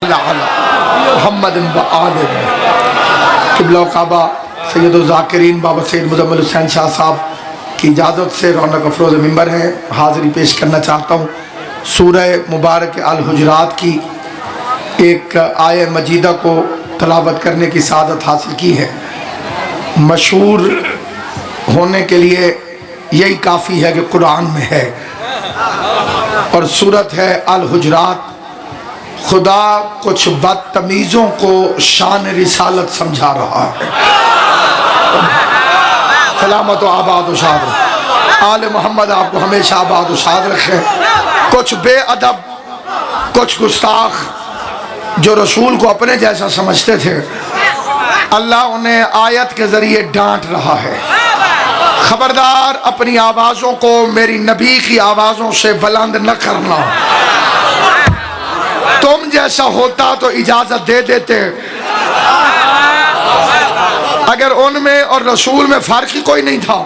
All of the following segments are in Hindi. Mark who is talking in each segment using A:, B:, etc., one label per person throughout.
A: मोहम्मद किबला काबा सैयद ज़ाकिरीन बाबा सैयद मुज़म्मिल हुसैन शाह साहब की इजाज़त से रौनक अफरोज़ मिंबर है। हाज़िरी पेश करना चाहता हूँ। सूरह मुबारक अल हुजरात की एक आय मजीदा को तलावत करने की सादत हासिल की है। मशहूर होने के लिए यही काफ़ी है कि कुरान में है और सूरत है अल हुजरात। खुदा कुछ बदतमीज़ों को शान रिसालत समझा रहा है। सलामत व आबाद शाद आले मोहम्मद आपको हमेशा आबाद शाद रखे। कुछ बेअदब, कुछ गुस्ताख जो रसूल को अपने जैसा समझते थे, अल्लाह उन्हें आयत के जरिए डांट रहा है। खबरदार अपनी आवाज़ों को मेरी नबी की आवाज़ों से बुलंद न करना। तुम जैसा होता तो इजाजत दे देते। अगर उनमें और रसूल में फर्क ही कोई नहीं था,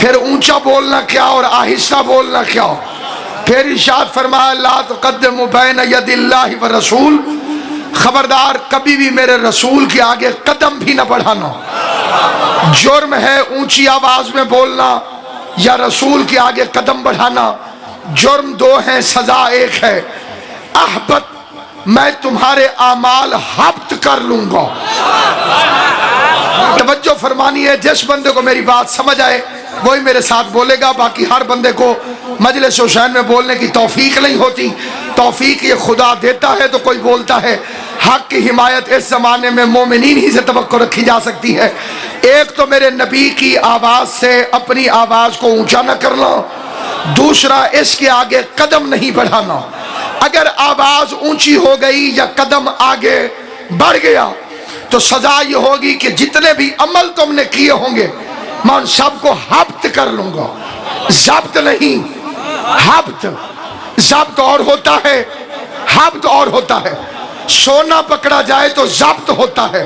A: फिर ऊंचा बोलना क्या और आहिस्ता बोलना क्या। फिर इरशाद फरमाया ला तुक़द्दिमू बैन यदिल्लाहि व रसूल, खबरदार कभी भी मेरे रसूल के आगे कदम भी न बढ़ाना। जुर्म है ऊंची आवाज में बोलना या रसूल के आगे कदम बढ़ाना। जुर्म दो हैं, सजा एक है। अहबत मैं तुम्हारे आमाल हब्त कर लूंगा। तवज्जो फरमानी है, जिस बंदे को मेरी बात समझ आए वही मेरे साथ बोलेगा। बाकी हर बंदे को मजलिस हुसैन में बोलने की तौफीक नहीं होती। तौफीक ये खुदा देता है तो कोई बोलता है। हक की हिमायत इस जमाने में मोमिनीन ही से तवक्को रखी जा सकती है। एक तो मेरे नबी की आवाज से अपनी आवाज को ऊंचा न करना, दूसरा इसके आगे कदम नहीं बढ़ाना। अगर आवाज ऊंची हो गई या कदम आगे बढ़ गया तो सजा ये होगी कि जितने भी अमल तुमने किए होंगे मैं उन सबको हब्त कर लूंगा। जब्त नहीं, हब्त। जब्त और होता है, हब्त और होता है। सोना पकड़ा जाए तो जब्त होता है,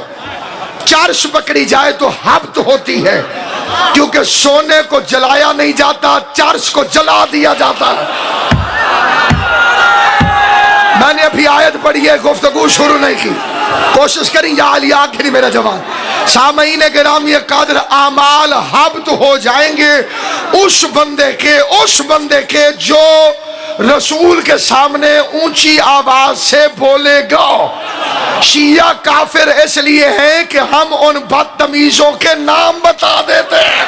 A: चर्च पकड़ी जाए तो हब्त होती है। क्योंकि सोने को जलाया नहीं जाता, चर्च को जला दिया जाता है। मैंने अभी आयत पढ़ी है, गुफ्तगू शुरू नहीं की। कोशिश करें या अली आखिरी मेरा जवान। सामईन गिरामी कादर आमाल हब्त हो जाएंगे उस बंदे के जो रसूल के सामने ऊंची आवाज से बोलेगा। शिया काफिर इसलिए है कि हम उन बदतमीजों के नाम बता देते हैं।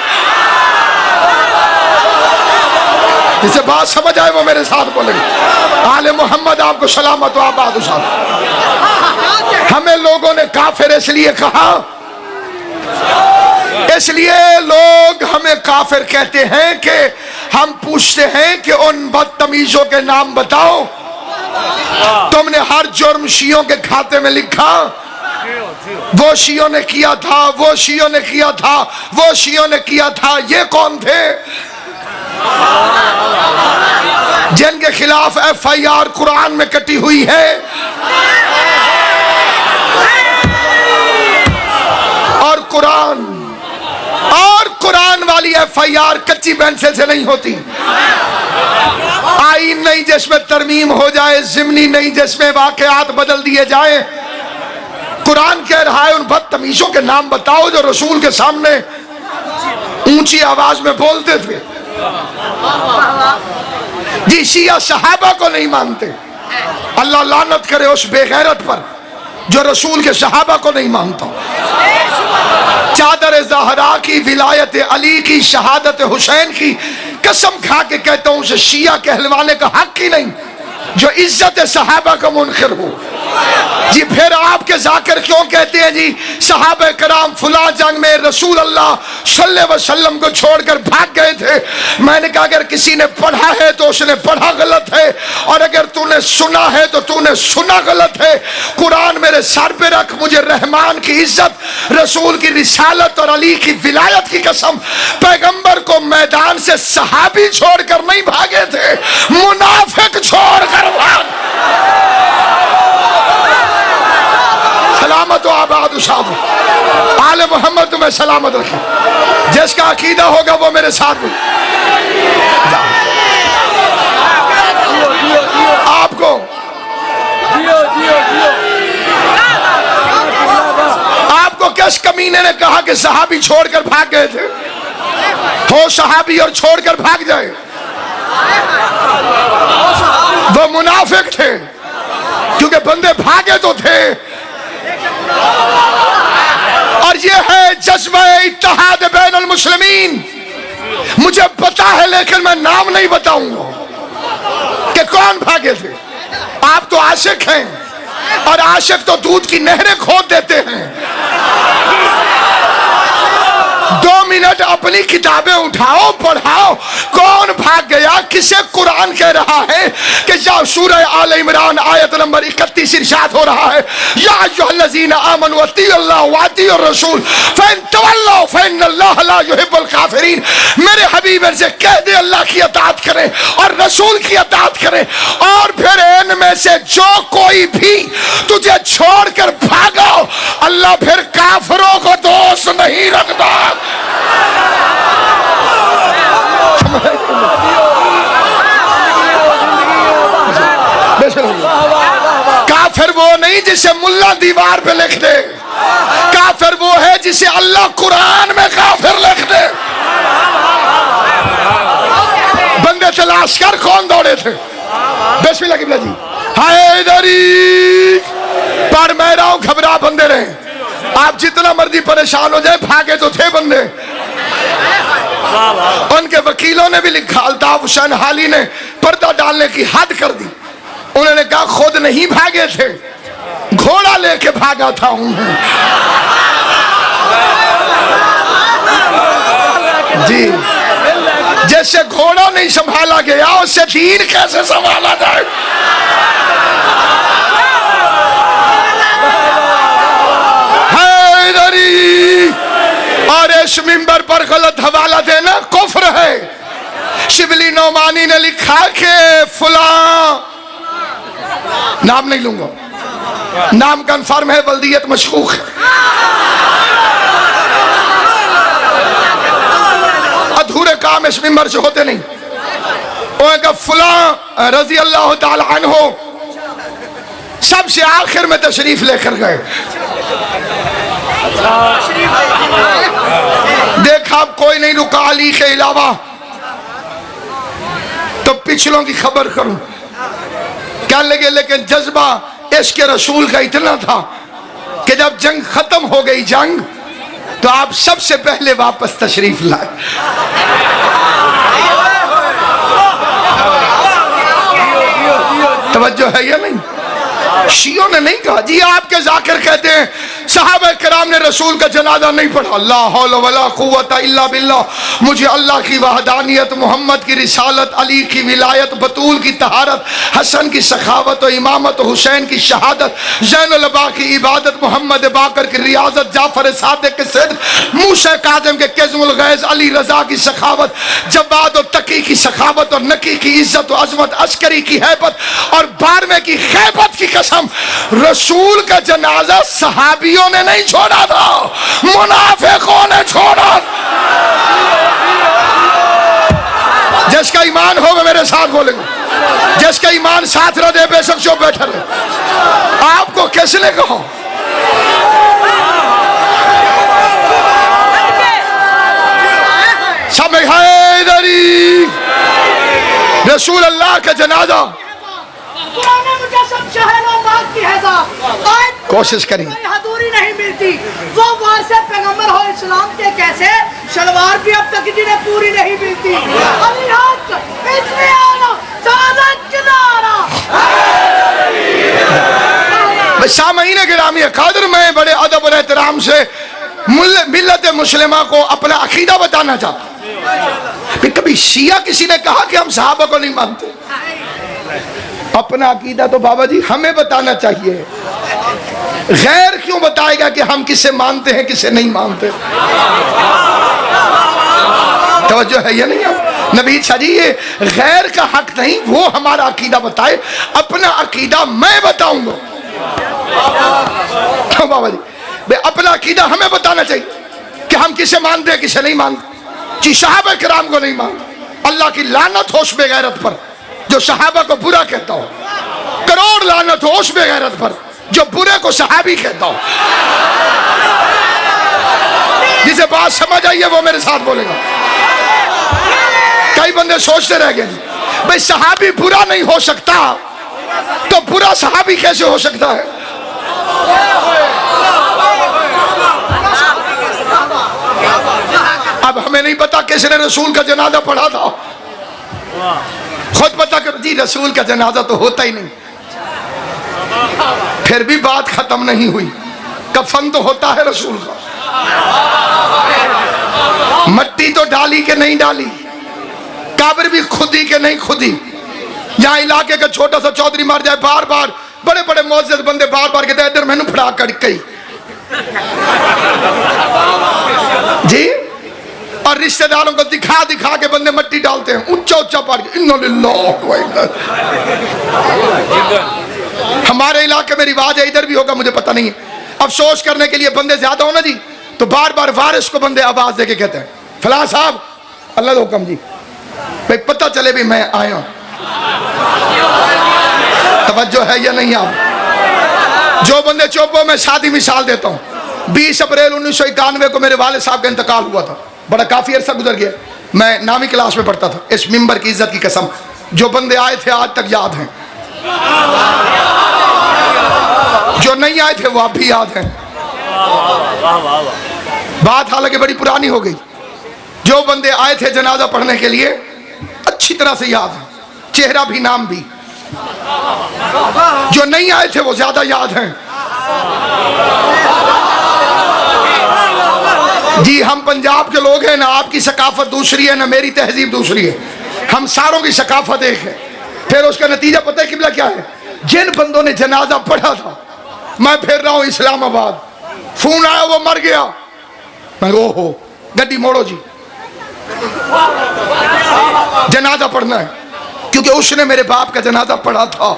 A: जिसे बात समझ आए वो मेरे साथ बोलेंगे। आले मोहम्मद आपको सलामत व आबाद शाद। हमें लोगों ने काफिर इसलिए कहा, इसलिए लोग हमें काफिर कहते हैं कि हम पूछते हैं कि उन बदतमीजों के नाम बताओ। तुमने हर जुर्म शियों के खाते में लिखा। वो शियों ने किया था, वो शियों ने किया था, वो शियों ने किया था। ये कौन थे जिनके खिलाफ FIR कुरान में कटी हुई है? और कुरान वाली FIR कच्ची पेंसिल से नहीं होती। आईन नहीं जिसमें तरमीम हो जाए, जिमनी नहीं जिसमें वाकयात बदल दिए जाए। कुरान कह रहा है उन बदतमीजों के नाम बताओ जो रसूल के सामने ऊंची आवाज में बोलते थे। जी शिया सहाबा को नहीं मानते। अल्लाह लानत करे उस बेगैरत पर जो रसूल के सहाबा को नहीं मानता। चादर ज़हरा की, विलायत अली की, शहादत हुसैन की कसम खा के कहता हूं उसे शिया कहलवाने का हक ही नहीं जो इज्जत सहाबा का मुनकिर हो। जी फिर आपके जाकिर क्यों कहते हैं जी सहाबा कराम फुला जंग में रसूल अल्लाह सल्लल्लाहु अलैहि वसल्लम को छोड़कर भाग गए थे। मैंने कहा अगर किसी ने पढ़ा है तो उसने पढ़ा गलत है, और अगर तूने सुना है तो तूने सुना गलत है। कुरान मेरे सर पे रख, मुझे रहमान की इज्जत, रसूल की रिसालत और अली की विलायत की कसम, पैगंबर को मैदान से सहाबी छोड़कर नहीं भागे थे, मुनाफिक छोड़कर भाग। सलामत व आबाद शाद आले मोहम्मद तुम्हें सलामत रखे। जिसका अकीदा होगा वो मेरे साथ में। आपको आपको किस कमीने ने कहा कि सहाबी छोड़कर भाग गए थे? हो सहाबी और छोड़कर भाग जाए, वो मुनाफिक थे, क्योंकि बंदे भागे तो थे। और ये है जज्बा इत्तेहाद बैनुल मुस्लिमीन। मुझे पता है लेकिन मैं नाम नहीं बताऊंगा कि कौन भागे थे। आप तो आशिक हैं, और आशिक तो दूध की नहरें खोद देते हैं। 2 मिनट अपनी किताबें उठाओ, पढ़ाओ, कौन भाग गया? किसे कुरान कह रहा है कि सूरह आल इमरान आयत नंबर 31 इरशाद हो रहा है, या अय्युहल्लज़ीना आमनू अतीउल्लाह व अतीउर रसूल फ़इन तवल्लौ फ़इन्नल्लाह ला युहिब्बुल काफ़िरीन। मेरे हबीब से कह दे अल्लाह की अताअत करें और रसूल की अताअत करें, और फिर इनमें से जो कोई भी तुझे छोड़कर भागा, अल्लाह फिर काफिरों को दोस्त नहीं रखता। काफिर वो नहीं जिसे मुल्ला दीवार पे लिख दे, काफिर वो है जिसे अल्लाह कुरान में काफिर लिख दे। बंदे तलाश कर कौन दौड़े थे? बिस्मिल्लाह किबला जी, हैदरी पर मैं रहा हूं, घबरा बंदे रहे। आप जितना मर्जी परेशान हो जाए, भागे तो थे बंदे। उनके वकीलों ने भी लिखा, अल्ताफ हुसैन हाली ने पर्दा डालने की हद कर दी। उन्होंने कहा खुद नहीं भागे थे, घोड़ा लेके भागा था उन्हें। जी, जैसे घोड़ा नहीं संभाला गया, उससे दीन कैसे संभाला जाए? और इस मिंबर पर गलत हवाला देना कुफ्र है। शिबली नौमानी ने लिखा कि फुला, नाम नहीं लूंगा, नाम कन्फर्म है, बल्दियत मशकूक है, अधूरे काम इस मिंबर से होते नहीं। उनका फुला रजी अल्लाह ताला अन्हु सबसे आखिर में तशरीफ लेकर गए। देखा अब कोई नहीं रुका अली के अलावा, तो पिछलों की खबर करूं क्या लगे। लेकिन जज्बा इश्क रसूल का इतना था कि जब जंग खत्म हो गई जंग, तो आप सबसे पहले वापस तशरीफ लाए। तवज्जो है या नहीं? शियों ने नहीं कहा जी, आपके जाकिर कहते हैं सहाबा कराम ने रसूल का जनाजा नहीं पढ़ा। ला हौला वला कुव्वता इल्ला बिल्लाह। मुझे अल्लाह की वहदानियत, मोहम्मद की रिसालत, अली की विलायत, बतूल की तहारत, हसन की सखावत और इमामत, हुसैन की शहादत, ज़ैनुल अबा की इबादत, मोहम्मद बाकर की रियाजत, जाफर सादिक के सिद्क, मूसा काज़िम के किज़्मुल गैज़, अली रज़ा की सखावत, जवाद और तकी की सखावत और नकी की इज्जत और अजमत, अस्करी की हैबत और बारहवें की खैबत की कसम, रसूल का जनाजा सहाबियों ने नहीं छोड़ा था, मुनाफिकों ने छोड़ा। जिसका ईमान होगा मेरे साथ बोलेगा, जिसका ईमान साथ रह दे बेशक जो बैठा रहे। आपको किसने कहा? सब हैदरी रसूल अल्लाह का जनाजा कोशिश करें,
B: हदूरी नहीं मिलती। वो वारिसे पैगंबर हो इस्लाम के, कैसे शलवार भी अब तक जिन्हें पूरी नहीं मिलती।
A: सामईन गिरामी कादर, मैं बड़े अदब और एहतराम से मिल्लत मुस्लिमा को अपना अकीदा बताना चाहता हूं। कभी शिया किसी ने कहा कि हम सहाबा को नहीं मानते? अपना अकीदा तो बाबा जी हमें बताना चाहिए। गैर क्यों बताएगा कि हम किसे मानते हैं किसे नहीं मानते? तवज्जो है या नहीं? आप नबी जी, ये गैर का हक नहीं, वो हमारा अकीदा बताए, अपना अकीदा मैं बताऊंगा। क्यों बाबा जी? अपना अकीदा हमें बताना चाहिए कि हम किसे मानते हैं किसे नहीं मानते। जी सहाबा किराम को नहीं मानते, अल्लाह की लानत हो उस बेगैरत पर जो सहाबा को बुरा कहता हो। करोड़ लानत हो उस बेगैरत पर जो बुरे को सहाबी कहता हो। जिसे बात समझ आई है वो मेरे साथ बोलेगा। कई बंदे सोचते रह गए भाई सहाबी बुरा नहीं हो सकता तो बुरा सहाबी कैसे हो सकता है। अब हमें नहीं पता किसने रसूल का जनाजा पढ़ा था, खुद पता करो जी रसूल का जनाजा तो होता ही नहीं। फिर भी बात खत्म नहीं हुई, कफन तो होता है रसूल का। मट्टी तो डाली के नहीं डाली, काबर भी खुदी के नहीं खुदी। यहाँ इलाके का छोटा सा चौधरी मार जाए बार बार, बड़े बड़े मौजूद बंदे बार बार कहते इधर मैनू फड़ा कर कई जी, और रिश्तेदारों को दिखा दिखा के बंदे मट्टी डालते हैं ऊंचा ऊंचा पार के। हमारे इलाके में रिवाज है, इधर भी होगा मुझे पता नहीं है। अफसोस करने के लिए बंदे ज्यादा हो ना जी, तो बार बार वारिस को बंदे आवाज देके कहते हैं फलां साहब अल्लाह का हुक्म जी, भाई पता चले भी मैं आया हूं। तवज्जो है या नहीं आप? जो बंदे चौपों में शादी मिसाल देता हूं, 20 अप्रैल 1991 को मेरे वाले साहब का इंतकाल हुआ था, बड़ा काफी अरसा गुजर गया, मैं 9वीं क्लास में पढ़ता था। इस मिंबर की इज्जत की कसम, जो बंदे आए थे आज तक याद हैं, जो नहीं आए थे वो आप भी याद हैं। बात हालांकि बड़ी पुरानी हो गई। जो बंदे आए थे जनाजा पढ़ने के लिए अच्छी तरह से याद है, चेहरा भी नाम भी। जो नहीं आए थे वो ज्यादा याद हैं। जी हम पंजाब के लोग हैं ना, आपकी सकाफत दूसरी है ना मेरी तहजीब दूसरी है, हम सारों की सकाफत एक है। फिर उसका नतीजा पता है किबला क्या है? जिन बंदों ने जनाजा पढ़ा था, मैं फिर रहा हूं इस्लामाबाद, फोन आया वो मर गया, मैं ओहो गड्डी मोड़ो जी जनाजा पढ़ना है, क्योंकि उसने मेरे बाप का जनाजा पढ़ा था।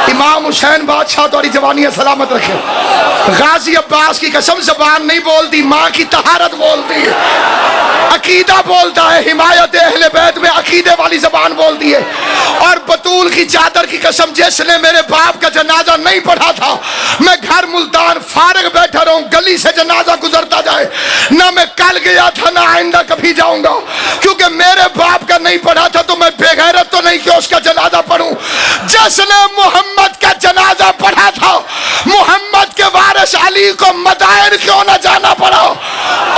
A: इमाम हुसैन बादशाह तुम्हारी जवानी सलामत रखे। गाजी अब्बास की कसम जबान नहीं बोलती, माँ की तहारत बोलती है, अकीदा बोलता है, हिमायत अहले बैत में अकीदे वाली जबान बोलती है। और बतूल की चादर की कसम, जिसने मेरे बाप का जनाजा नहीं पढ़ा था, मैं घर मुल्तान फारग बैठा रहूं, गली से जनाजा गुजरता जाए, ना मैं कल गया था ना आइंदा कभी जाऊंगा, क्योंकि मेरे बाप का नहीं पढ़ा था तो मैं बेगैरत तो नहीं कि उसका जनाजा पढ़ूं। जिसने मोहम्मद का जनाजा पढ़ा था, मोहम्मद के वारिस अली को मदाइन क्यों न जाना पड़ा,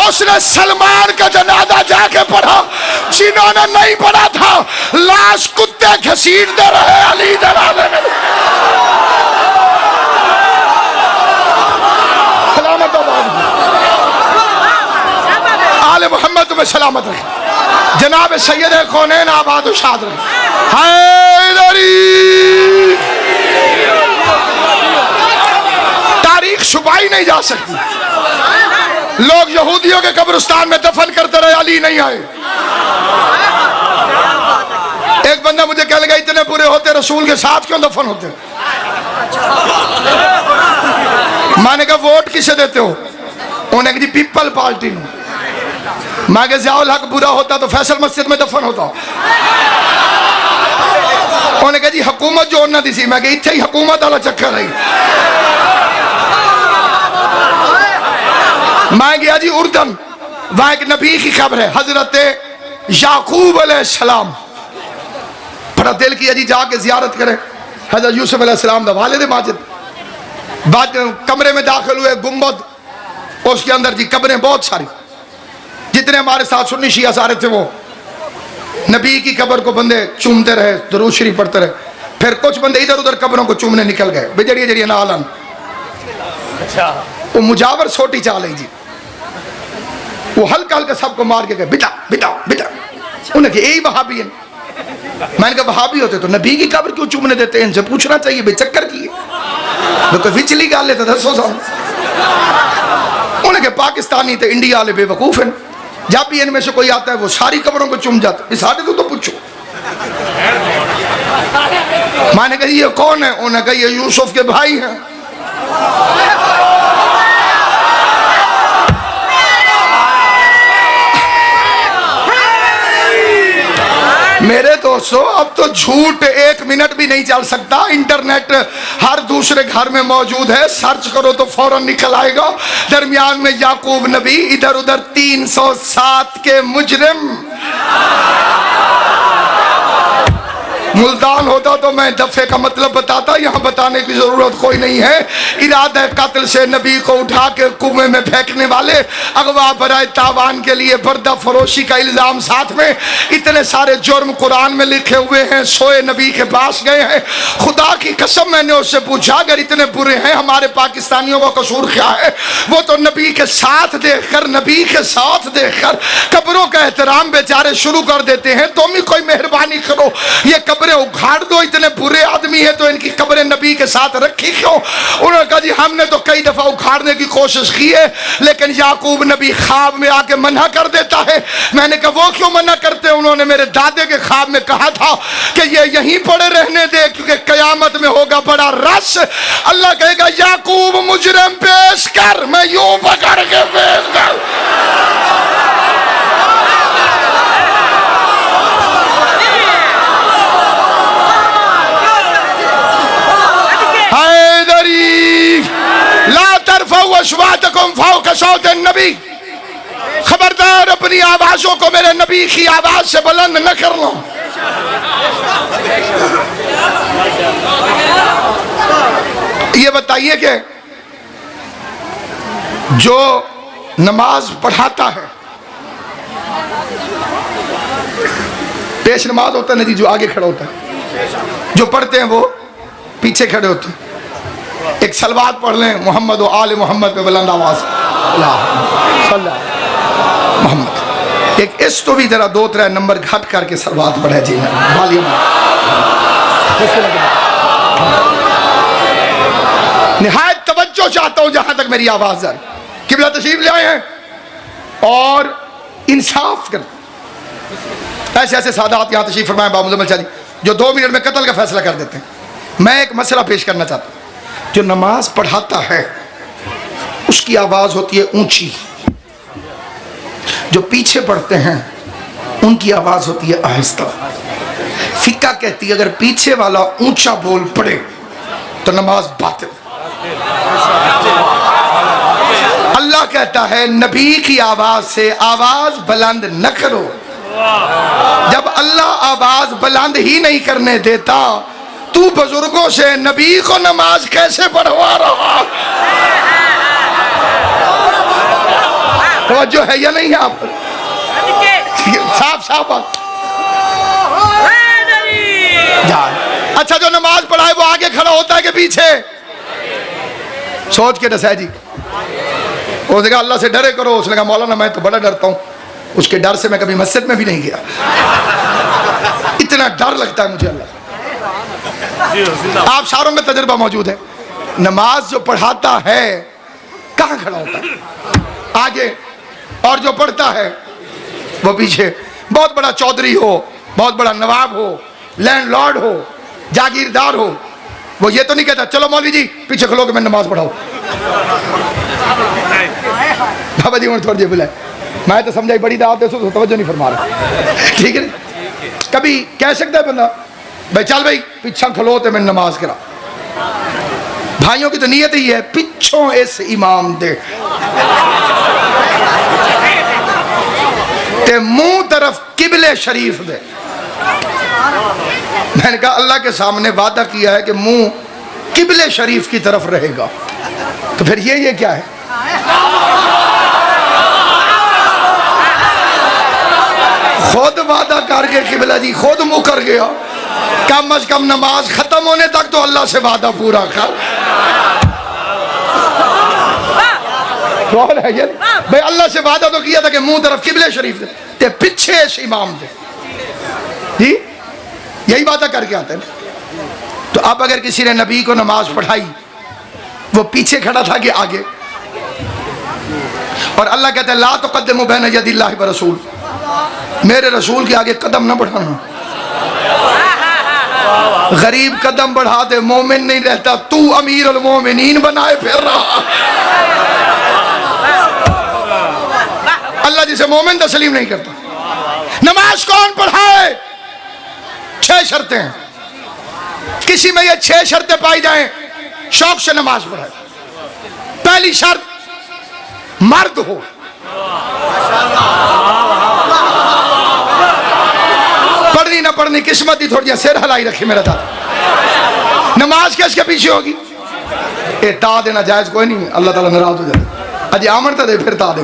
A: उसने सलमान का जनाजा जाके पढ़ा। जिन्होंने नहीं पढ़ा था लाश कुत्ते घसीटते रहे अली जनाजे में। सलामत आले मोहम्मद तुम्हें सलामत रखे। जनाब सैयद कौनैन आबाद शाद रहे। हैदरी तारीख छुपाई नहीं जा सकती। लोग यहूदियों के कब्रिस्तान में दफन करते रहे, अली नहीं आए। एक बंदा मुझे कह लगा इतने बुरे होते रसूल के साथ क्यों दफन होते? मैंने कहा वोट किसे देते हो? उन्होंने कहा जी पीपल पार्टी। मैं कहा ज़ियाउल हक बुरा होता तो फैसल मस्जिद में दफन होता। उन्होंने कहा जी हुकूमत जोड़ ना दी सी। मैं कहा इत्थे ही हुकूमत वाला चक्कर है। मैं गया जी उर्दन, वहां एक नबी की खबर है, हजरत याकूब अलैहिस्सलाम। बड़ा दिल किया जी जाके जियारत करें हजरत यूसुफ अलैहिस्सलाम दा वालिद माजिद। बाद कमरे में दाखिल हुए, गुम्बद, उसके अंदर जी कब्रें बहुत सारी। जितने हमारे साथ सुन्नी शिया सारे थे वो नबी की कब्र को बंदे चूमते रहे, दुरूद शरीफ पढ़ते रहे। फिर कुछ बंदे इधर उधर कब्रों को चूमने निकल गए, बेजड़िया जड़िया नालन। अच्छा वो मुजावर सोटी चाल है जी, वो हल्का हल्का सबको मार के गए बिटा बिटा बिटा। उन्हें कहा यही वहाबी है। मैंने कहा वहाबी होते तो नबी की कब्र क्यों चूमने देते हैं? इनसे पूछना चाहिए बेचक्कर की है तो विचली गाल लेता दसो साल। उन्हें कहा पाकिस्तानी तो इंडिया वाले बेवकूफ हैं, जब भी इनमें से कोई आता है वो सारी कब्रों को चूम जाता है। साढ़े तो पूछो। मैंने कहा ये कौन है? उन्हें कहा ये यूसुफ के भाई हैं। मेरे दोस्तों, अब तो झूठ 1 मिनट भी नहीं चल सकता। इंटरनेट हर दूसरे घर में मौजूद है, सर्च करो तो फौरन निकल आएगा। दरमियान में याकूब नबी, इधर उधर 307 के मुजरिम। मुल्तान होता तो मैं दफे का मतलब बताता, यहाँ बताने की जरूरत कोई नहीं है। इरादा कत्ल से नबी को उठा के कुएं में फेंकने वाले, अगवा बराए तावान के लिए पर्दा फरोशी का इल्जाम, साथ में इतने सारे जुर्म कुरान में लिखे हुए हैं। सोए नबी के पास गए हैं। खुदा की कसम मैंने उससे पूछा, अगर इतने बुरे हैं हमारे पाकिस्तानियों का कसूर क्या है? वो तो नबी के साथ देखकर, नबी के साथ देखकर कब्रों का एहतराम बेचारे शुरू कर देते हैं। तुम ही कोई मेहरबानी करो, ये कब्रें उखाड़ दो। इतने बुरे आदमी है तो इनकी कब्रें नबी के साथ रखी क्यों? उन्होंने कहा जी हमने तो कई दफा उखाड़ने की कोशिश की है, लेकिन याकूब नबी ख्वाब में आके मना कर देता है। मैंने कहा वो क्यों मना करते? उन्होंने मेरे दादे के ख्वाब में कहा था कि ये यहीं पड़े रहने दे, क्योंकि कयामत में होगा बड़ा रश। अल्लाह कहेगा याकूब मुजरिम पेश कर, मैं यूं पकड़ के पेश कर। नबी, खबरदार अपनी आवाजों को मेरे नबी की आवाज से बुलंद न कर लो। ये बताइए कि जो नमाज पढ़ाता है, पेश नमाज होता है ना जी, जो आगे खड़ा होता है, जो पढ़ते हैं वो पीछे खड़े होते हैं। एक सलवात पढ़ लें, मोहम्मद व आले मोहम्मद पे बुलंद आवाज मोहम्मद। एक इस तो भी जरा 2-3 नंबर घट करके सलवात पढ़े जी। निहायत तवज्जो चाहता हूं जहां तक मेरी आवाज आ रही। किबला तशरीफ ले आए हैं और इंसाफ कर, ऐसे ऐसे सादात यहां तशरीफ फरमाए बाबू चाची, जो 2 मिनट में कत्ल का फैसला कर देते हैं। मैं एक मसला पेश करना चाहता हूं। जो नमाज पढ़ाता है उसकी आवाज होती है ऊंची, जो पीछे पढ़ते हैं उनकी आवाज होती है आहिस्ता। फिक्का कहती है अगर पीछे वाला ऊंचा बोल पड़े तो नमाज बातिल। अल्लाह कहता है नबी की आवाज से आवाज बुलंद न करो। जब अल्लाह आवाज बुलंद ही नहीं करने देता, तू बुजुर्गों से नबी को नमाज कैसे पढ़वा रहा? तो है या नहीं? आप साफ साफ अच्छा, जो नमाज पढ़ाए वो आगे खड़ा होता है कि पीछे? सोच के दसा जी। उसने कहा अल्लाह से डरे करो। उसने कहा मौलाना मैं तो बड़ा डरता हूं, उसके डर से मैं कभी मस्जिद में भी नहीं गया। इतना डर लगता है मुझे अल्लाह। आप सारों में तजुर्बा मौजूद है। नमाज जो पढ़ाता है कहां खड़ा होता है? आगे, और जो पढ़ता है वो पीछे। बहुत बड़ा चौधरी हो, बहुत बड़ा नवाब हो, लैंडलॉर्ड हो, जागीरदार हो, वो ये तो नहीं कहता चलो मौलवी जी पीछे खलो के मैं नमाज पढ़ाओ। बाबा जी थोड़ी देर बुलाए, मैं तो समझाई बड़ी दावत है, तो तवज्जो नहीं फरमा रहा। ठीक है, कभी कह सकता है बंदा भाई चल भाई पीछा खलो तो मैं नमाज करा। भाइयों की तो नीयत ही है पिछों इस इमाम दे ते मुंह तरफ किबले शरीफ दे। मैंने कहा अल्लाह के सामने वादा किया है कि मुंह किबले शरीफ की तरफ रहेगा, तो फिर ये क्या है? खुद वादा करके किबला जी खुद मुकर गया। कम अज कम नमाज खत्म होने तक तो अल्लाह से वादा पूरा कर। है ये भाई अल्लाह से वादा तो किया था कि मुंह तरफ किबले शरीफ दे, पीछे इमाम दे जी, यही वादा करके आते हैं। तो अब अगर किसी ने नबी को नमाज पढ़ाई, वो पीछे खड़ा था कि आगे? और अल्लाह कहता है ला तुक़द्दिमू बैन यदिल्लाहि व रसूल, मेरे रसूल के आगे कदम न बढ़ाना। गरीब कदम बढ़ा दे मोमिन नहीं रहता, तू अमीर उल मोमिनीन बनाए फिर रहा। अल्लाह जिसे मोमिन तस्लीम नहीं करता। नमाज कौन पढ़ाए? 6 शर्तें हैं, किसी में ये 6 शर्तें पाई जाएं, शौक से नमाज पढ़े। पहली शर्त, मर्द हो। पढ़नी ना पढ़नी किस्मत ही थोड़ी, सिर हलाई रखी मेरा दादा। नमाज किसके पीछे होगी? ये ता देना जायज कोई नहीं, अल्लाह ताला नाराज हो जाता। अजी आमन तो दे फिर ता दे।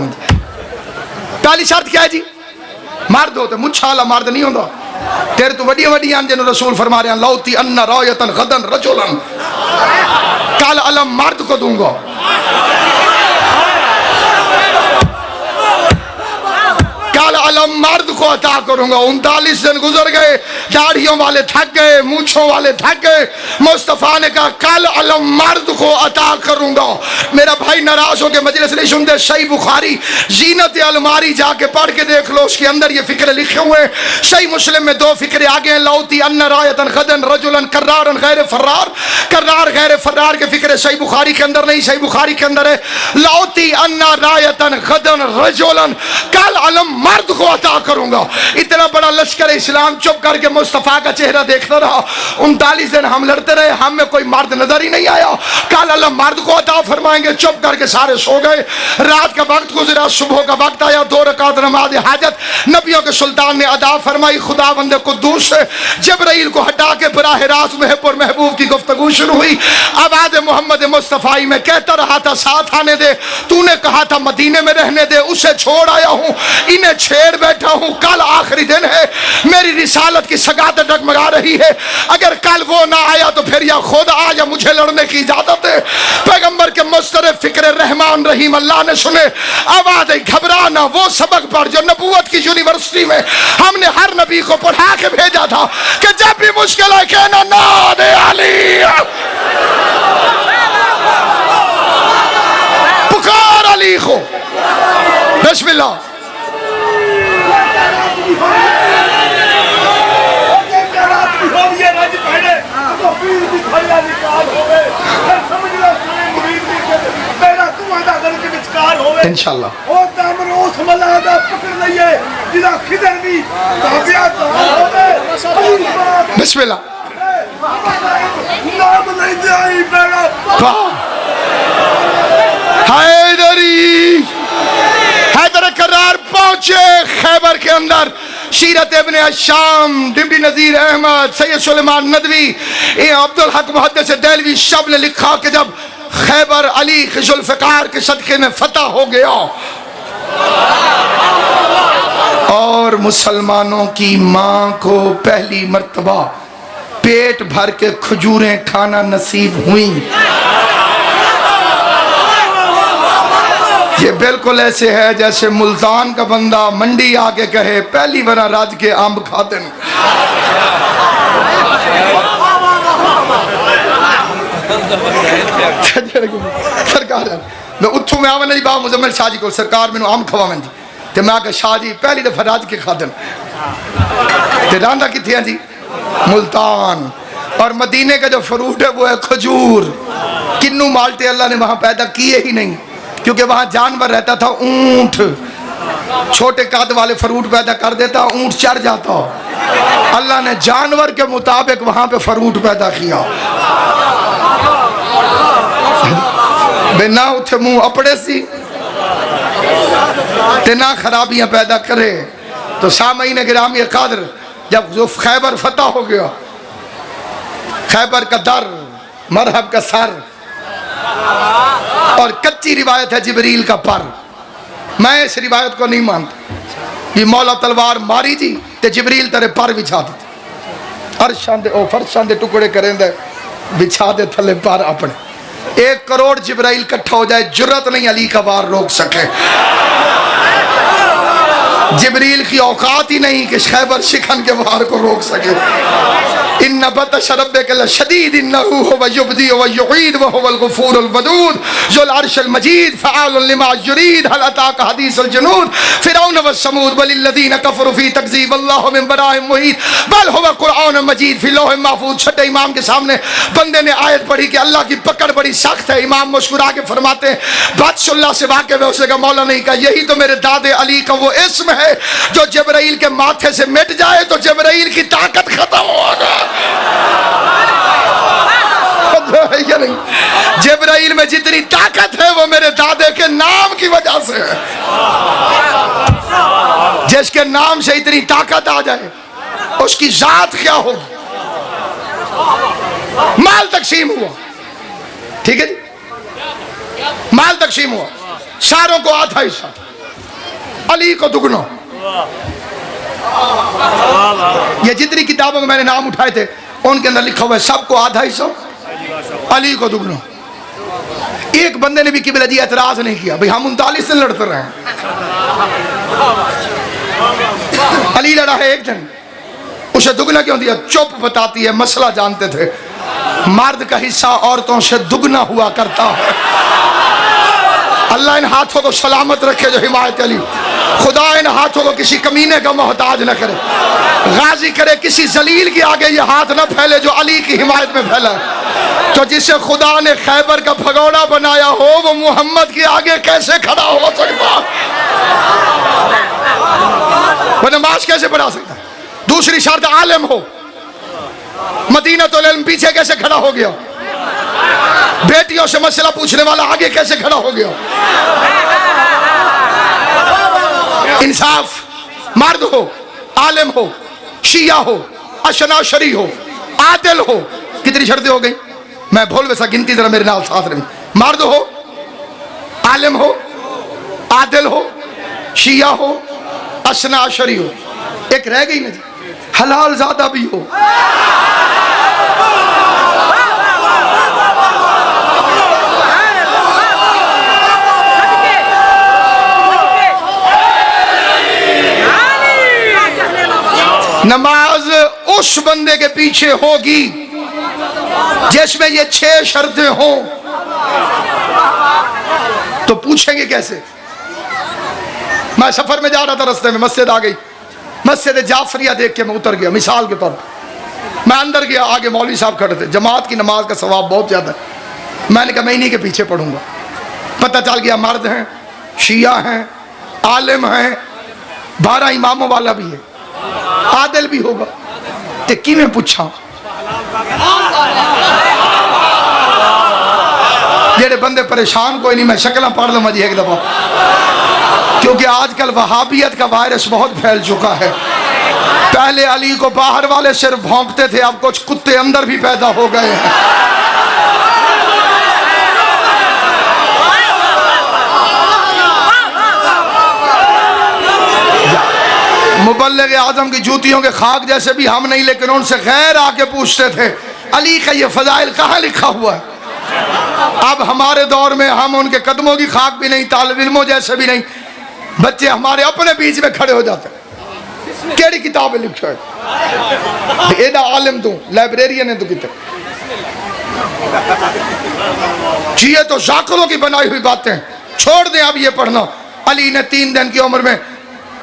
A: पहली शर्त क्या है जी? मर्द हो। तो मुच्छा वाला मर्द नहीं होता। तेरे तो वड्डियां वड्डियां जिन्होंने रसूल फरमा रहे हैं, लौती अन्ना रायतन गदन रजुलन, कल अलम मर्द को दूंगा। कल अलम मर्द को अता करूंगा। 39 दिन गुजर गए, दाढ़ियों वाले थक गए, मूछों वाले थक गए। मुस्तफा ने कहा कल अलम मर्द को अता करूंगा। मेरा भाई नाराज हो के मजलिस नहीं सुनते। सही बुखारी जीनत अलमारी जाके पढ़ के देख लो, उसके अंदर ये फिक्रे लिखे हुए हैं। सही मुस्लिम में 2 फिक्रे आगे हैं, लौती अन्ना रायतन गदन रजुलन कर्रारन गैर फर्रार। कर्रार गैर फर्रार के फिक्रे सही बुखारी के अंदर नहीं, सही बुखारी के अंदर है लौती अन्ना रायतन गदन रजुलन, कल अलम मर्द को अता करूंगा। इतना बड़ा लश्कर इस्लाम चुप करके मुस्तफा का चेहरा देखता रहा। 39 दिन हम लड़ते रहे, हम में कोई मर्द नजर ही नहीं आया। कल अल्लाह मर्द को अता फरमाएंगे। चुप करके सारे सो गए। रात का वक्त गुजरा, सुबह का वक्त आया। 2 रकात नमाज हाजत नबियों के सुल्तान ने अदा फरमाई। खुदा बंदे कुद्दूस से जिब्राइल को हटा के बराह रास्त महबूब महबूब की गुफ्तगू शुरू हुई। आवाज मोहम्मद मुस्तफाई में कहता रहा था साथ आने दे, तूने कहा था मदीने में रहने दे, उसे छोड़ आया हूं, इन्हें छेड़ बैठा हूं। कल आखिरी दिन है, मेरी रिसालत की सगात डगमगा रही है। अगर कल वो ना आया तो फिर या खुद आ या मुझे लड़ने की इजाजत है। पैगंबर के मुस्तरफ फिक्र रहमान रहीम अल्लाह ने सुने। आवाज आई घबराना, वो सबक पढ़ जो नबूवत की यूनिवर्सिटी में हमने हर नबी को पढ़ा के भेजा था कि जब भी मुश्किल है कहना ना दे अली, पुकार अली को। बिस्मिल्लाह। इंशाअल्लाह बिस्मिल्लाह। हैदर करार पहुंचे खैबर के अंदर। सीरत इब्ने अशाम, डिम्डी नजीर अहमद, सैयद सुलेमान नदवी, अब्दुल हक मुहद्दिस देलवी सब ने लिखा कि जब खैबर अली जुल्फकार के सदके में फतह हो गया और मुसलमानों की मां को पहली मर्तबा पेट भर के खजूरें खाना नसीब हुई। ये बिल्कुल ऐसे है जैसे मुल्तान का बंदा मंडी आके कहे पहली बना राज के अंब खाते हैं। सरकार मैं उठू मैं आवन बाबा मुजम्मिल शाह जी को सरकार मैंने अंब खवावन जी ते मैं आके शाह जी पहली दफा राज के खाते ते रांदा किथे जी मुल्तान। और मदीने का जो फ्रूट है वो है खजूर। किन्नू माल्टे अल्लाह ने वहां पैदा किए ही नहीं क्योंकि वहां जानवर रहता था, ऊंट छोटे कद वाले फ्रूट पैदा कर देता, ऊंट चढ़ जाता। अल्लाह ने जानवर के मुताबिक वहां पे फ्रूट पैदा किया ना उठे मुंह अपड़े सी ते ना खराबियां पैदा करे। तो सामईन गिरामी कादर जब जो खैबर फतह हो गया, खैबर का दर मरहब का सर और कच्ची रिवायत है जिब्रील का पर। मैं इस रिवायत को नहीं मानता कि मौला तलवार मारी जी ते जिब्रील तेरे पर बिछा दे अरशां दे ओ फरशां दे टुकड़े करेंदे बिछा दे थले पर अपने। 1 करोड़ जिब्राइल इकट्ठा हो जाए जुर्रत नहीं अली का वार रोक सके। जिब्रील की औकात ही नहीं कि खैबर शिकन के वार को रोक सके। इन्ना बतश रब्बिका लशदीद इन्नहु हुवा युब्दी व युईद व हुवल गफूरुल वदूद जुल अर्शिल मजीद फ़आलुन लिमा युरीद हल अताका हदीसुल जुनूद फिरौन व समूद वलिल्लज़ीना कफ़रू फ़ी तकज़ीब वल्लाहु मिन वराइहिम मुहीत बल हुवा कुरआन मजीद फ़ी लौह महफूज़। छठे इमाम के सामने बंदे ने आयत पढ़ी कि अल्लाह की पकड़ बड़ी सख्त है। इमाम मुस्कुरा के फरमाते हैं बादशाह से वाक़िफ़ है। उसने कहा मौला नहीं कहा यही तो मेरे दादे अली का वो इस्म है जो जिब्राइल के माथे से मिट जाए तो जिब्राइल की ताकत खत्म होगा। जिब्राइल में जितनी ताकत है वो मेरे दादे के नाम की वजह से है। जिसके नाम से इतनी ताकत आ जाए उसकी जात क्या होगी। माल तकसीम हुआ, ठीक है जी, माल तकसीम हुआ, सारों को आधा हिस्सा, अली को दुगना। ये जितनी किताबों में मैंने नाम उठाए थे उनके अंदर लिखा हुआ है सबको आधा हिस्सा, अली को दुगना। एक बंदे ने भी किबला जी एतराज नहीं किया, भाई हम 39 दिन लड़ते रहे हैं, अली लड़ा है एक दिन, उसे दुगना क्यों दिया? चुप बताती है मसला जानते थे, मर्द का हिस्सा औरतों से दुगना हुआ करता है। अल्लाह इन हाथों को सलामत रखे जो हिमायत अली, खुदा इन हाथों को किसी कमीने का मोहताज न करे, गाजी करे किसी जलील के आगे ये हाथ न फैले जो अली की हिमायत में फैला। तो जिसे खुदा ने खैबर का भगोड़ा बनाया हो वो मोहम्मद के आगे कैसे खड़ा हो सकता, वो नमाज कैसे पढ़ा सकता? दूसरी शर्त आलिम हो, मदीना तो इल्म पीछे कैसे खड़ा हो गया? बेटियों से मसला पूछने वाला आगे कैसे खड़ा हो गया? इंसाफ, मर्द हो, आलिम हो, शिया हो, अशनाशरी हो, आदिल हो। कितनी शर्तें हो गई? मैं भूल वैसा गिनती जरा मेरे नाल साथ रही। मर्द हो, आलिम हो, आदिल हो, शिया हो, अशनाशरी हो, एक रह गई ना जी, हलाल ज़्यादा भी हो। नमाज उस बंदे के पीछे होगी जिसमें ये 6 शर्तें हों। तो पूछेंगे कैसे? मैं सफर में जा रहा था, रास्ते में मस्जिद आ गई, मस्जिद जाफरिया देख के मैं उतर गया। मिसाल के तौर पर मैं अंदर गया, आगे मौलवी साहब खड़े थे, जमात की नमाज का सवाब बहुत ज्यादा है। मैंने कहा मैं इन्हीं के पीछे पढ़ूंगा। पता चल गया मर्द हैं, शिया हैं, आलिम हैं, 12 इमामों वाला भी है, आदिल भी होगा। ते कि मैं पूछा जेड़े बंदे परेशान कोई नहीं, मैं शक्ल पढ़ लूँ जी एक दफा, क्योंकि आजकल वहाबियत का वायरस बहुत फैल चुका है। पहले अली को बाहर वाले सिर्फ भौंकते थे, अब कुछ कुत्ते अंदर भी पैदा हो गए हैं। मुबल्लिग आजम की जूतियों के खाक जैसे भी हम नहीं, लेकिन उनसे गैर आके पूछते थे अली का ये फजाइल कहाँ लिखा हुआ है। अब हमारे दौर में हम उनके कदमों की खाक भी नहीं, तालिब इल्मों जैसे भी नहीं, बच्चे हमारे अपने बीच में खड़े हो जाते हैं। केड़ी किताब लिखा है? एडा आलिम तू, लाइब्रेरियन है तू, कितने चाहिए तो जाकिरों की बनाई हुई बातें छोड़ दें। अब ये पढ़ना, अली ने 3 दिन की उम्र में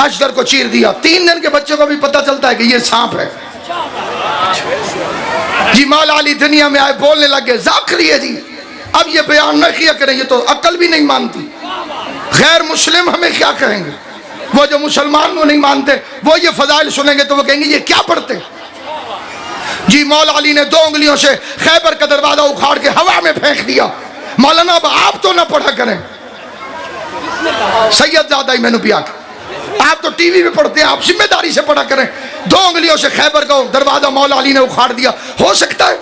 A: अजगर को चीर दिया। 3 दिन के बच्चों को भी पता चलता है कि ये सांप है जी। मौला अली दुनिया में आए, बोलने लगे, जाकिर है जी, अब ये बयान न किया करें, ये तो अक्ल भी नहीं मानती। गैर मुस्लिम हमें क्या कहेंगे? वो जो मुसलमान को नहीं मानते वो ये फजाइल सुनेंगे तो वो कहेंगे ये क्या पढ़ते जी। मौला अली ने 2 उंगलियों से खैबर का दरवाजा उखाड़ के हवा में फेंक दिया। मौलाना अब आप तो ना पढ़ा करें, सैयदजादा ही मैंने पिया, आप तो टीवी में पढ़ते हैं, आप जिम्मेदारी से पढ़ा करें। 2 उंगलियों से खैबर का दरवाजा मौला अली ने उखाड़ दिया। हो सकता है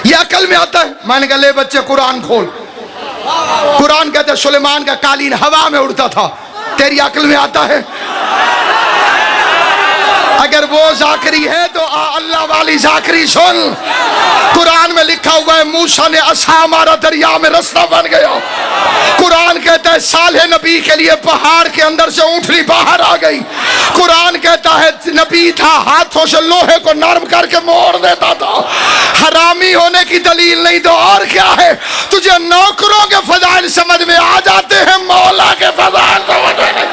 A: ये अकल में आता है? मैंने कहा ले बच्चे कुरान खोल। कुरान कहते सुलेमान का कालीन हवा में उड़ता था, तेरी अकल में आता है? अगर वो जाकरी है तो अल्लाह वाली जाकरी सुन। कुरान में लिखा हुआ है मूसा ने असा मारा, दरिया में रास्ता बन गया। कुरान कहता है साले नबी के लिए पहाड़ के अंदर से ऊँटनी बाहर आ गई। कुरान कहता है नबी था, हाथों से लोहे को नरम करके मोड़ देता था। हरामी होने की दलील नहीं तो और क्या है? तुझे नौकरों के फजाइल समझ में आ जाते हैं, मौला के फजाइल समझ में नहीं।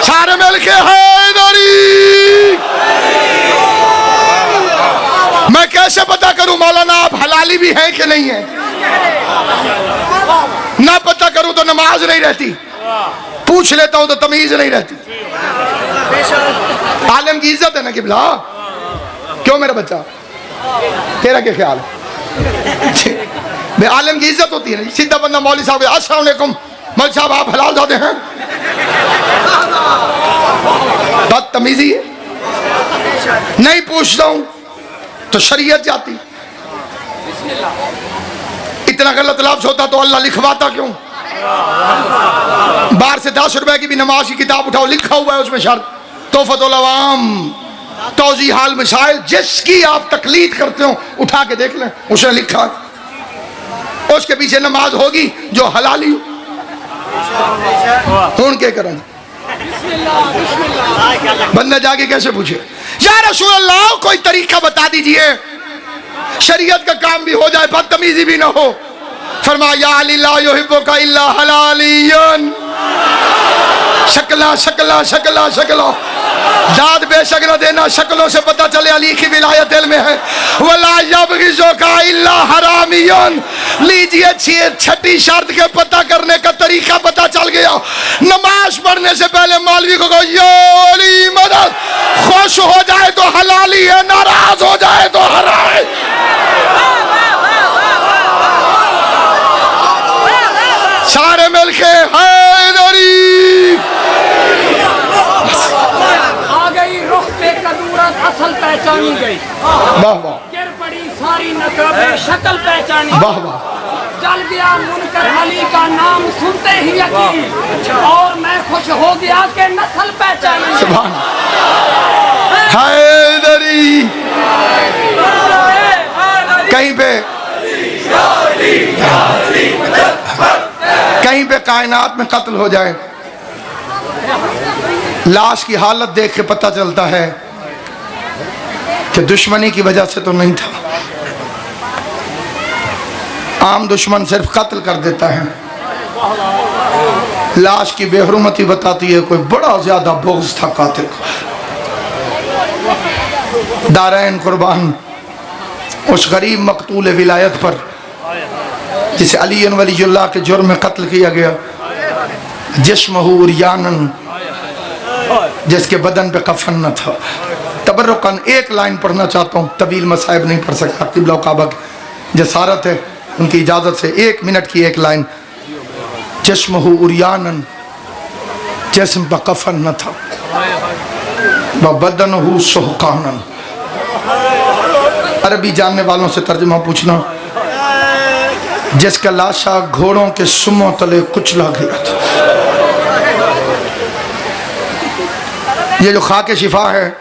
A: सारे मिलके हैदरी। मैं कैसे पता करूं मौलाना आप हलाली भी हैं कि नहीं है? ना पता करूं तो नमाज नहीं रहती, पूछ लेता हूं तो तमीज नहीं रहती। आलम की इज्जत है ना किबला। क्यों मेरा बच्चा, तेरा क्या ख्याल है? आलम की इज्जत होती है ना। सीधा बंदा मौलवी साहब अस्सलाम वालेकुम, मौलवी साहब आप हलाल जाते हैं, बदतमीजी है। नहीं पूछता हूं तो शरीयत जाती। इतना गलत लफ्ज होता तो अल्लाह लिखवाता क्यों? बाहर से 10 रुपए की भी नमाज की किताब उठाओ, लिखा हुआ है उसमें शर्त तोहफतुल अवाम तौजी हाल मिसाइल, जिसकी आप तकलीद करते हो उठा के देख लें, उसने लिखा है। उसके पीछे नमाज होगी जो हलाली हो। के करें बंदा जाके कैसे पूछे या रसूल अल्लाह कोई तरीका बता दीजिए, शरीयत का काम भी हो जाए, बदतमीजी भी ना हो। फरमाया अली ला युहिब्बुका इल्ला हलालियन। शक्ला शक्ला शक्ला शक्ला दाद बेशक न देना, शक्लों से पता चले अली की विलायत दिल में है। वला यबगिजुका इल्ला हरामियन। लीजिए छठी शर्त के पता करने का तरीका पता चल गया। नमाज पढ़ने से पहले मौलवी को कहो या अली मदद। खुश हो जाए तो हलाली है, नाराज हो जाए तो हराम है। सारे मिलके हैदरी।
C: असल पहचानी गई,
A: वाह वाह,
C: गिर पड़ी सारी नकबे शक्ल पहचानी,
A: वाह वाह,
C: चल गया मुनकर अली का नाम सुनते ही यकीन, और मैं खुश हो गया कि नस्ल पहचानी।
A: सुभान हैदरी। कहीं पे कायनात में कत्ल हो जाए, लाश की हालत देख के पता चलता है कि दुश्मनी की वजह से तो नहीं था। आम दुश्मन सिर्फ कत्ल कर देता है, लाश की बेहरुमती बताती है कोई बड़ा ज्यादा बोझ था कातिल को। दारैन कुर्बान उस गरीब मकतूल विलायत पर जिसे अली वलीउल्लाह के जुर्म में कत्ल किया गया, जिस्महु उरियानन, जिसके बदन पे कफन न था। तबर्रुकन एक लाइन पढ़ना चाहता हूँ, तवील मसाइब नहीं पढ़ सकता, किबला काबा की जसारत है, उनकी इजाज़त से 1 मिनट की एक लाइन। जिस्महु उरियानन, जिस्म पर कफन न था, बदनहु सुहकानन। अरबी जानने वालों से तर्जुमा पूछना। जिसका लाशा घोड़ों के सुमों तले कुचला गया था। ये जो खाके शिफा है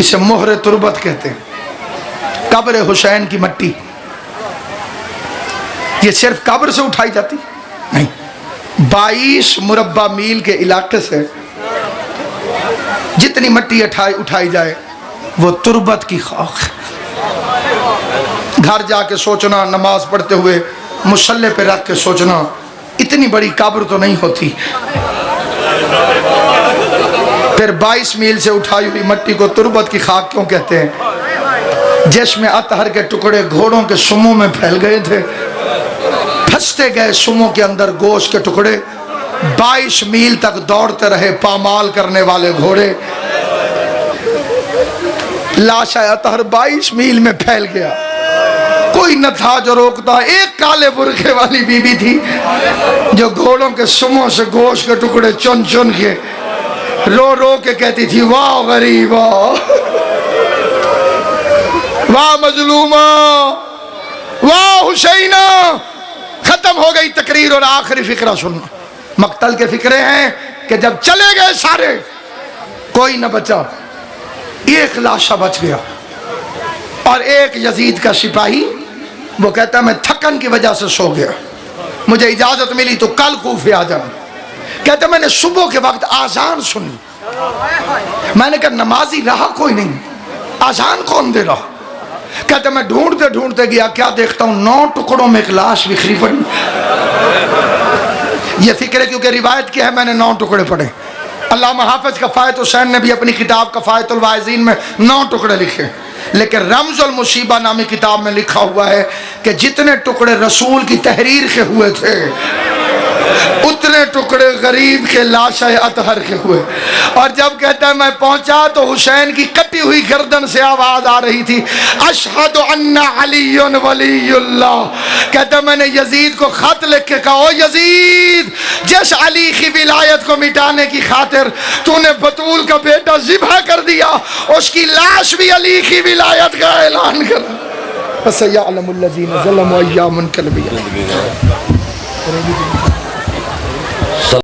A: इसे मोहरे तुरबत कहते हैं। कब्र हुसैन की मट्टी ये सिर्फ कब्र से उठाई जाती नहीं, 22 मुरब्बा मील के इलाके से जितनी मट्टी उठाई जाए वो तुरबत की खाक। घर जाके सोचना, नमाज पढ़ते हुए मुसल्ले पे रख के सोचना, इतनी बड़ी कब्र तो नहीं होती। फिर 22 मील से उठाई हुई मट्टी को तुरबत की खाक क्यों कहते हैं? जिसमें अतहर के टुकड़े घोड़ों के सुमों में फैल गए थे, फंसते गए सुमों के अंदर गोश्त के टुकड़े। 22 मील तक दौड़ते रहे पामाल करने वाले घोड़े। लाशा अतहर 22 मील में फैल गया, कोई न था जो रोकता। एक काले बुरखे वाली बीबी थी जो घोड़ों के सुमों से गोश्त के टुकड़े चुन चुन के रो रो के कहती थी, वाह गरीबा, वाह मजलूमा, वाह हुसैना, खत्म हो गई तकरीर और आखिरी फिक्रा सुनना। मक्तल के फिक्रे हैं कि जब चले गए सारे, कोई न बचा, एक लाशा बच गया और एक यजीद का सिपाही, वो कहता मैं थकन की वजह से सो गया, मुझे इजाजत मिली तो कल कूफे आ जाऊं। कहता मैंने सुबह के वक्त आजान सुनी, मैंने कहा नमाजी रहा कोई नहीं, आजान कौन दे रहा। कहते मैं ढूंढते ढूंढते गया, क्या देखता हूं 9 टुकड़ों में एक लाश बिखरी पड़ी। ये फिक्र क्योंकि रिवायत की है, मैंने 9 टुकड़े पढ़े। अल्लामा हाफिज कफायत हुसैन ने भी अपनी किताब कफायतुल वाइज़ीन में 9 टुकड़े लिखे, लेकिन रमजुल मुसीबा नामी किताब में लिखा हुआ है कि जितने टुकड़े रसूल की तहरीर के हुए थे उतने टुकड़े गरीब के लाशा अतहर के हुए। और जब कहता है मैं पहुंचा तो हुसैन की कटी हुई गर्दन से आवाज आ रही थी, अशहदु अन्ना अलीयुन वलीयुल्लाह। कहता मैंने यजीद को खत लिख के कहा, ओ यजीद, जिस अली की विलायत को मिटाने की खातिर तूने बतूल का बेटा ज़िबह कर दिया, उसकी लाश भी अली की विलायत का ऐलान करा। फसयअलमुल्लज़ीना ज़लमू अय्यामुन कलबिया।